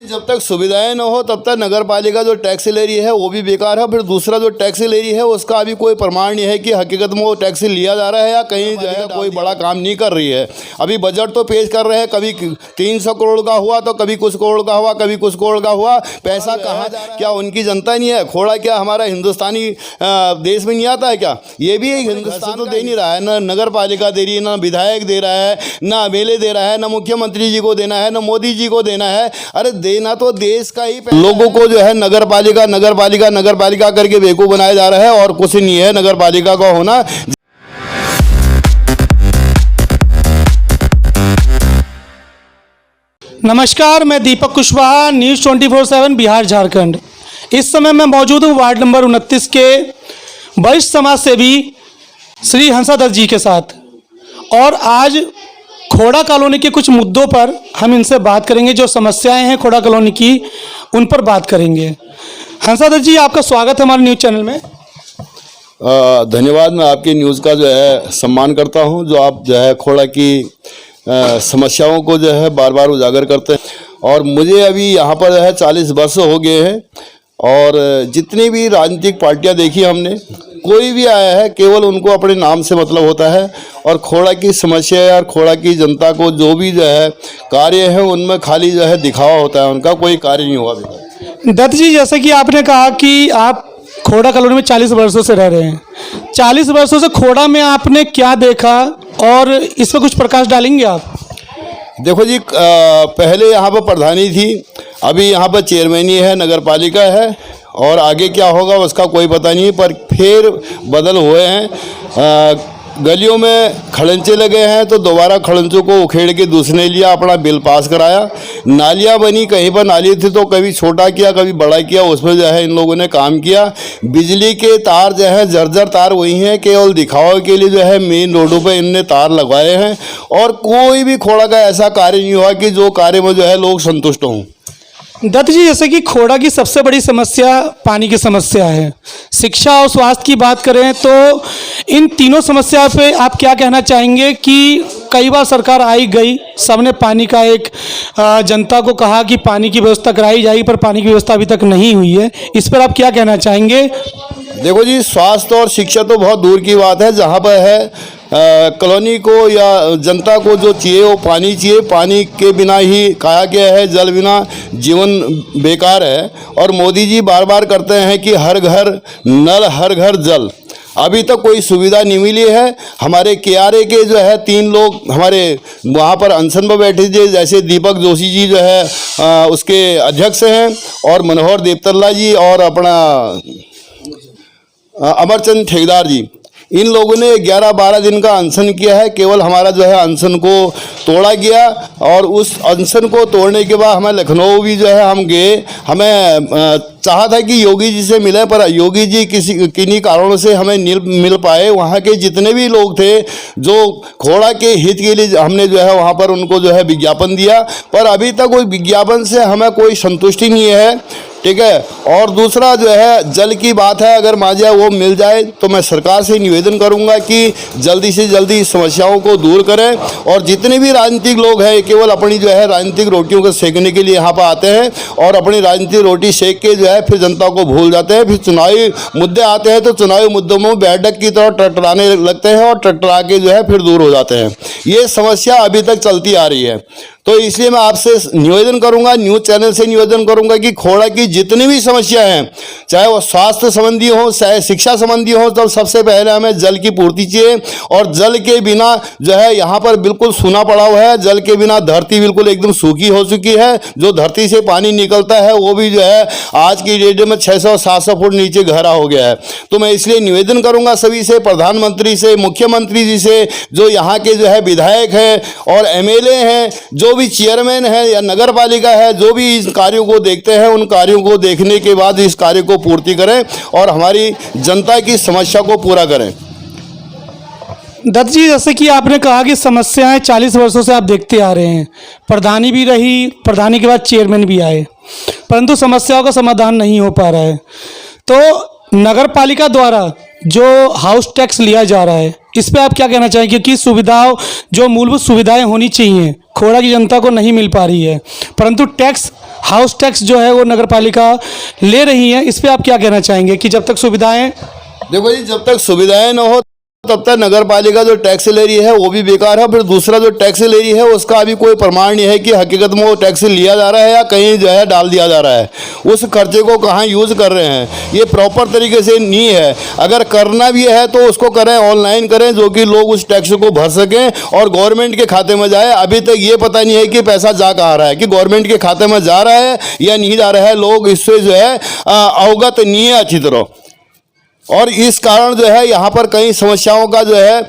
जब तक सुविधाएं न हो तब तक नगर पालिका जो टैक्स ले रही है वो भी बेकार है। फिर दूसरा जो टैक्स ले रही है उसका अभी कोई प्रमाण नहीं है कि हकीकत में वो टैक्स लिया जा रहा है या कहीं जो है कोई बड़ा काम नहीं कर रही है। अभी बजट तो पेश कर रहे हैं, कभी 300 करोड़ का हुआ तो कभी कुछ करोड़ का हुआ, कभी कुछ करोड़ का हुआ। पैसा कहाँ जा रहा है? क्या उनकी जनता नहीं है? खोड़ा क्या हमारा हिंदुस्तानी देश में नहीं आता है क्या? ये भी हिंदुस्तान तो दे नहीं रहा है, ना नगर पालिका दे रही है, ना विधायक दे रहा है, ना एमएलए दे रहा है, ना मुख्यमंत्री जी को देना है, ना मोदी जी को देना है। अरे देना तो देश का ही। लोगों को जो है नगर पालिका करके बेवकूफ बनाया जा रहा है और कुछ नहीं है नगर पालिका का होना। नमस्कार, मैं दीपक कुशवाहा, न्यूज़ 24/7 बिहार झारखंड। इस समय मैं मौजूद हूँ वार्ड नंबर 29 के वरिष्ठ समाज सेवी श्री हंसादत्त जी के साथ और आज खोड़ा कॉलोनी के कुछ मुद्दों पर हम इनसे बात करेंगे। जो समस्याएं हैं खोड़ा कॉलोनी की उन पर बात करेंगे। हंसादत्त जी, आपका स्वागत है हमारे न्यूज़ चैनल में। धन्यवाद। मैं आपकी न्यूज़ का जो है सम्मान करता हूं, जो आप जो है खोड़ा की समस्याओं को जो है बार बार उजागर करते हैं। और मुझे अभी यहाँ पर जो है 40 वर्ष हो गए हैं और जितनी भी राजनीतिक पार्टियां देखी हमने, कोई भी आया है केवल उनको अपने नाम से मतलब होता है और खोड़ा की समस्या और खोड़ा की जनता को जो भी जो है कार्य है उनमें खाली जो है दिखावा होता है, उनका कोई कार्य नहीं हुआ अभी। दत्त जी, जैसे कि आपने कहा कि आप खोड़ा कॉलोनी में 40 वर्षों से रह रहे हैं, 40 वर्षों से खोड़ा में आपने क्या देखा और इस पर कुछ प्रकाश डालेंगे आप? देखो जी, पहले यहाँ पर प्रधानी थी, अभी यहाँ पर चेयरमैनी है, नगर पालिका है और आगे क्या होगा उसका कोई पता नहीं। पर फिर बदल हुए हैं, गलियों में खड़ंचे लगे हैं तो दोबारा खड़ंचों को उखेड़ के दूसरे लिया, अपना बिल पास कराया। नालियाँ बनी, कहीं पर नाली थी तो कभी छोटा किया कभी बड़ा किया, उसमें जो है इन लोगों ने काम किया। बिजली के तार जो है जर्जर तार वही हैं, केवल दिखावे के लिए जो है मेन रोडों पे इनने तार लगवाए हैं और कोई भी खोड़ा का ऐसा कार्य नहीं हुआ कि जो कार्य में जो है लोग संतुष्ट हों। दत्त जी, जैसे कि खोड़ा की सबसे बड़ी समस्या पानी की समस्या है, शिक्षा और स्वास्थ्य की बात करें तो इन तीनों समस्या पे आप क्या कहना चाहेंगे? कि कई बार सरकार आई गई, सबने पानी का एक जनता को कहा कि पानी की व्यवस्था कराई जाएगी, पर पानी की व्यवस्था अभी तक नहीं हुई है। इस पर आप क्या कहना चाहेंगे? देखो जी, स्वास्थ्य और शिक्षा तो बहुत दूर की बात है। जहाँ पर है कॉलोनी को या जनता को जो चाहिए वो पानी चाहिए, पानी के बिना ही कहा गया है जल बिना जीवन बेकार है। और मोदी जी बार बार करते हैं कि हर घर नल हर घर जल, अभी तक कोई सुविधा नहीं मिली है। हमारे KRA के जो है 3 लोग हमारे वहाँ पर अनशन पर बैठे थे, जैसे दीपक जोशी जी जो है उसके अध्यक्ष हैं और मनोहर देवतल्ला जी और अपना अमरचंद ठेकेदार जी, इन लोगों ने 11-12 दिन का अनशन किया है। केवल हमारा जो है अनशन को तोड़ा गया और उस अनशन को तोड़ने के बाद हमें लखनऊ भी जो है हम गए। हमें चाहा था कि योगी जी से मिले, पर योगी जी किन्हीं कारणों से हमें नहीं मिल पाए। वहाँ के जितने भी लोग थे जो खोड़ा के हित के लिए हमने जो है वहाँ पर उनको जो है विज्ञापन दिया, पर अभी तक कोई विज्ञापन से हमें कोई संतुष्टि नहीं है। ठीक है। और दूसरा जो है जल की बात है, अगर मांझा वो मिल जाए तो मैं सरकार से निवेदन करूंगा कि जल्दी से जल्दी इस समस्याओं को दूर करें। और जितने भी राजनीतिक लोग हैं केवल अपनी जो है राजनीतिक रोटियों को सेकने के लिए यहाँ पर आते हैं और अपनी राजनीतिक रोटी सेक के जो है फिर जनता को भूल जाते हैं। फिर चुनावी मुद्दे आते हैं तो चुनावी मुद्दों में बैठक की तरह टटराने लगते हैं और टटरा के जो है फिर दूर हो जाते हैं। ये समस्या अभी तक चलती आ रही है। तो इसलिए मैं आपसे निवेदन करूंगा, न्यूज़ चैनल से निवेदन करूंगा कि खोड़ा की जितनी भी समस्या हैं, चाहे वो स्वास्थ्य संबंधी हो चाहे शिक्षा संबंधी हो, तो सबसे पहले हमें जल की पूर्ति चाहिए। और जल के बिना जो है यहाँ पर बिल्कुल सूना पड़ा हुआ है, जल के बिना धरती बिल्कुल एकदम सूखी हो चुकी है। जो धरती से पानी निकलता है वो भी जो है आज की डेट में 600-700 फुट नीचे गहरा हो गया है। तो मैं इसलिए निवेदन करूँगा सभी से, प्रधानमंत्री से, मुख्यमंत्री जी से, जो यहाँ के जो है विधायक हैं और MLA हैं, जो भी चेयरमैन है या नगर पालिका है, जो भी इस कार्यों को देखते हैं, उन कार्यों को देखने के बाद इस कार्य को पूर्ति करें और हमारी जनता की समस्या को पूरा करें। दत्त जी, जैसे कि आपने कहा कि समस्याएं 40 वर्षों से आप देखते आ रहे हैं, प्रधानी भी रही, प्रधानी के बाद चेयरमैन भी आए, परंतु समस्याओं का समाधान नहीं हो पा रहा है। तो नगर पालिका द्वारा जो हाउस टैक्स लिया जा रहा है, इस पे आप क्या कहना चाहेंगे? क्योंकि जो मूलभूत सुविधाएं होनी चाहिए खोड़ा की जनता को नहीं मिल पा रही है, परंतु टैक्स हाउस टैक्स जो है वो नगर पालिका ले रही है, इस पे आप क्या कहना चाहेंगे कि जब तक सुविधाएं देखो जी, जब तक सुविधाएं न हो तब तक नगर पालिका जो टैक्स ले रही है वो भी बेकार है। फिर दूसरा जो टैक्स ले रही है उसका अभी कोई प्रमाण नहीं है कि हकीकत में वो टैक्स लिया जा रहा है या कहीं जो है डाल दिया जा रहा है। उस खर्चे को कहाँ यूज़ कर रहे हैं ये प्रॉपर तरीके से नहीं है। अगर करना भी है तो उसको करें, ऑनलाइन करें, जो कि लोग उस टैक्स को भर सकें और गवर्नमेंट के खाते में जाए। अभी तक ये पता नहीं है कि पैसा जा कहाँ रहा है, कि गवर्नमेंट के खाते में जा रहा है या नहीं जा रहा है। लोग इससे जो है अवगत नहीं है अच्छी तरह, और इस कारण जो है यहाँ पर कई समस्याओं का जो है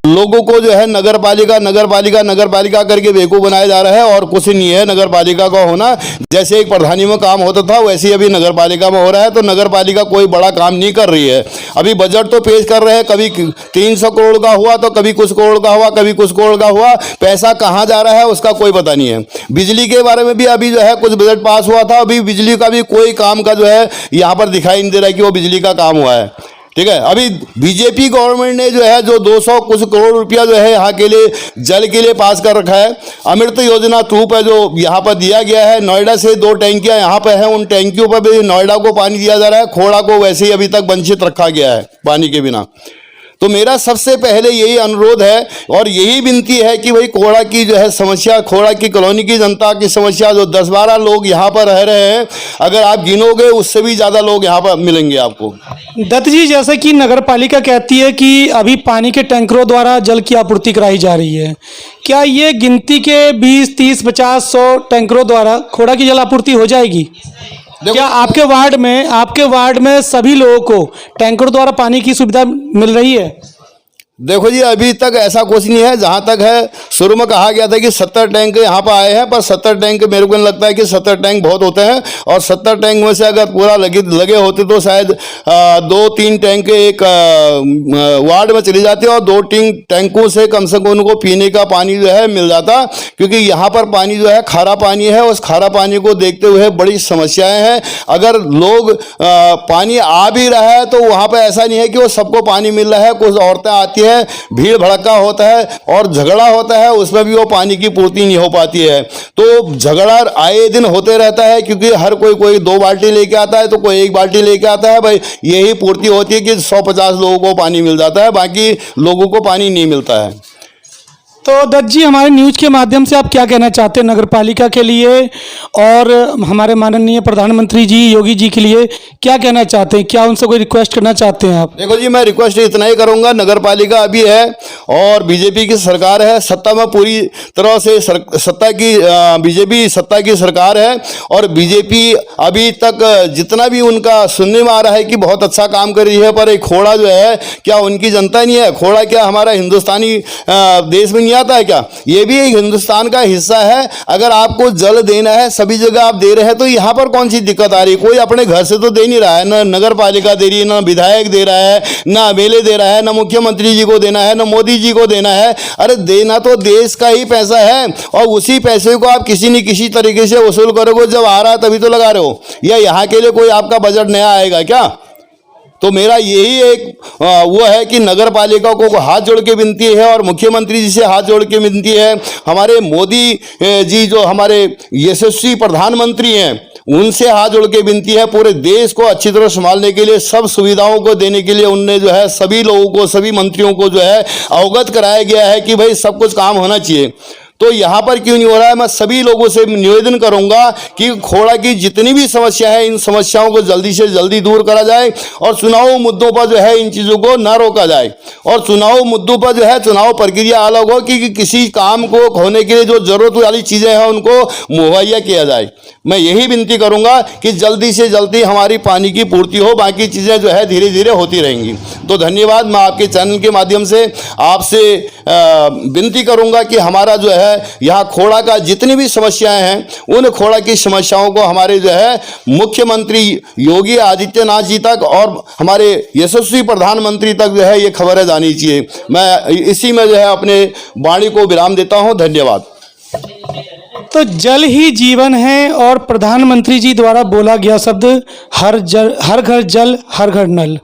लोगों को जो है नगर पालिका करके बेवकूफ़ बनाया जा रहा है। और कुछ नहीं है नगर पालिका का होना। जैसे एक प्रधानी में काम होता था वैसे ही अभी नगर पालिका में हो रहा है। तो नगर पालिका कोई बड़ा काम नहीं कर रही है। अभी बजट तो पेश कर रहे हैं, कभी 300 करोड़ का हुआ तो कभी कुछ करोड़ का हुआ, कभी कुछ करोड़ का हुआ। पैसा कहाँ जा रहा है उसका कोई पता नहीं है। बिजली के बारे में भी अभी जो है कुछ बजट पास हुआ था, अभी बिजली का भी कोई काम का जो है यहाँ पर दिखाई नहीं दे रहा है कि वो बिजली का काम हुआ है। ठीक है, अभी बीजेपी गवर्नमेंट ने जो है जो 200 कुछ करोड़ रुपया जो है यहाँ के लिए जल के लिए पास कर रखा है। अमृत योजना 2 पर जो यहाँ पर दिया गया है, नोएडा से 2 टैंकियाँ यहाँ पर हैं, उन टैंकियों पर भी नोएडा को पानी दिया जा रहा है। खोड़ा को वैसे ही अभी तक वंचित रखा गया है पानी के बिना। तो मेरा सबसे पहले यही अनुरोध है और यही विनती है कि भाई खोड़ा की जो है समस्या, खोड़ा की कॉलोनी की जनता की समस्या, जो 10-12 लोग यहाँ पर रह रहे हैं, अगर आप गिनोगे उससे भी ज़्यादा लोग यहाँ पर मिलेंगे आपको। दत्त जी, जैसे कि नगर पालिका कहती है कि अभी पानी के टैंकरों द्वारा जल की आपूर्ति कराई जा रही है, क्या ये गिनती के 20, 30, 50, 100 टैंकरों द्वारा खोड़ा की जल आपूर्ति हो जाएगी? क्या आपके वार्ड में सभी लोगों को टैंकर द्वारा पानी की सुविधा मिल रही है? देखो जी, अभी तक ऐसा कुछ नहीं है। जहाँ तक है, शुरू में कहा गया था कि 70 टैंक यहाँ पर आए हैं, पर 70 टैंक मेरे को नहीं लगता है कि 70 टैंक बहुत होते हैं। और 70 टैंक में से अगर पूरा लगे होते तो शायद 2-3 टैंक एक वार्ड में चली जाती और 2-3 टैंकों से कम उनको पीने का पानी जो है मिल जाता। क्योंकि यहाँ पर पानी जो है खारा पानी है, उस खारा पानी को देखते हुए बड़ी समस्याएँ हैं। अगर लोग पानी आ भी रहा है तो वहाँ पर ऐसा नहीं है कि वो सबको पानी मिल रहा है। कुछ औरतें आती है, भीड़ भड़का होता है और झगड़ा होता है, उसमें भी वो पानी की पूर्ति नहीं हो पाती है। तो झगड़ा आए दिन होते रहता है, क्योंकि हर कोई 2 बाल्टी लेके आता है तो कोई 1 बाल्टी लेके आता है। भाई यही पूर्ति होती है कि 150 लोगों को पानी मिल जाता है, बाकी लोगों को पानी नहीं मिलता है। तो दत्त जी, हमारे न्यूज़ के माध्यम से आप क्या कहना चाहते हैं नगर पालिका के लिए और हमारे माननीय प्रधानमंत्री जी योगी जी के लिए क्या कहना चाहते हैं? क्या उनसे कोई रिक्वेस्ट करना चाहते हैं आप? देखो जी, मैं रिक्वेस्ट इतना ही करूंगा, नगर पालिका अभी है और बीजेपी की सरकार है, सत्ता में पूरी तरह से बीजेपी सत्ता की सरकार है। और बीजेपी अभी तक जितना भी उनका सुनने में आ रहा है कि बहुत अच्छा काम कर रही है, पर एक खोड़ा जो है, क्या उनकी जनता नहीं है? खोड़ा क्या हमारा हिंदुस्तानी देश में आता है क्या? ये भी एक हिंदुस्तान का हिस्सा है। अगर आपको जल देना है, सभी जगह आप दे रहे हैं, तो यहाँ पर कौन सी दिक्कत आ रही है? कोई अपने घर से तो दे नहीं रहा है, ना नगर पालिका दे रही है, ना विधायक दे रहा है, ना एमएलए दे रहा है, ना मुख्यमंत्री जी को देना है, ना मोदी जी को देना है। अरे देना तो देश का ही पैसा है और उसी पैसे को आप किसी न किसी तरीके से वसूल करोगे। जब आ रहा है तभी तो लगा रहे हो, या यहाँ के लिए कोई आपका बजट नया आएगा क्या? तो मेरा यही एक वो है कि नगर पालिका को हाथ जोड़ के विनती है और मुख्यमंत्री जी से हाथ जोड़ के विनती है। हमारे मोदी जी जो हमारे यशस्वी प्रधानमंत्री हैं, उनसे हाथ जोड़ के विनती है, पूरे देश को अच्छी तरह संभालने के लिए, सब सुविधाओं को देने के लिए उनने जो है सभी लोगों को, सभी मंत्रियों को जो है अवगत कराया गया है कि भाई सब कुछ काम होना चाहिए। तो यहाँ पर क्यों नहीं हो रहा है? मैं सभी लोगों से निवेदन करूंगा कि खोड़ा की जितनी भी समस्या है, इन समस्याओं को जल्दी से जल्दी दूर करा जाए और चुनाव मुद्दों पर जो है इन चीज़ों को ना रोका जाए। और चुनाव मुद्दों पर जो है चुनाव प्रक्रिया अलग हो कि किसी काम को होने के लिए जो जरूरत वाली चीज़ें हैं उनको मुहैया किया जाए। मैं यही विनती करूंगा कि जल्दी से जल्दी हमारी पानी की पूर्ति हो, बाकी चीज़ें जो है धीरे धीरे होती रहेंगी। तो धन्यवाद। मैं आपके चैनल के माध्यम से आपसे विनती करूंगा कि हमारा जो है यहाँ खोड़ा का जितनी भी समस्याएं हैं, उन खोड़ा की समस्याओं को हमारे जो है मुख्यमंत्री योगी आदित्यनाथ जी तक और हमारे यशस्वी प्रधानमंत्री तक जो है ये खबरें जानी चाहिए। मैं इसी में जो है अपने वाणी को विराम देता हूँ। धन्यवाद। तो जल ही जीवन है और प्रधानमंत्री जी द्वारा बोला गया शब्द हर घर जल हर घर नल।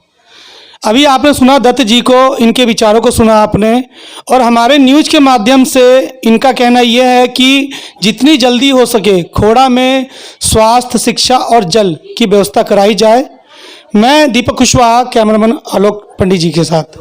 अभी आपने सुना दत्त जी को, इनके विचारों को सुना आपने, और हमारे न्यूज़ के माध्यम से इनका कहना यह है कि जितनी जल्दी हो सके खोड़ा में स्वास्थ्य, शिक्षा और जल की व्यवस्था कराई जाए। मैं दीपक कुशवाहा, कैमरामैन आलोक पंडित जी के साथ।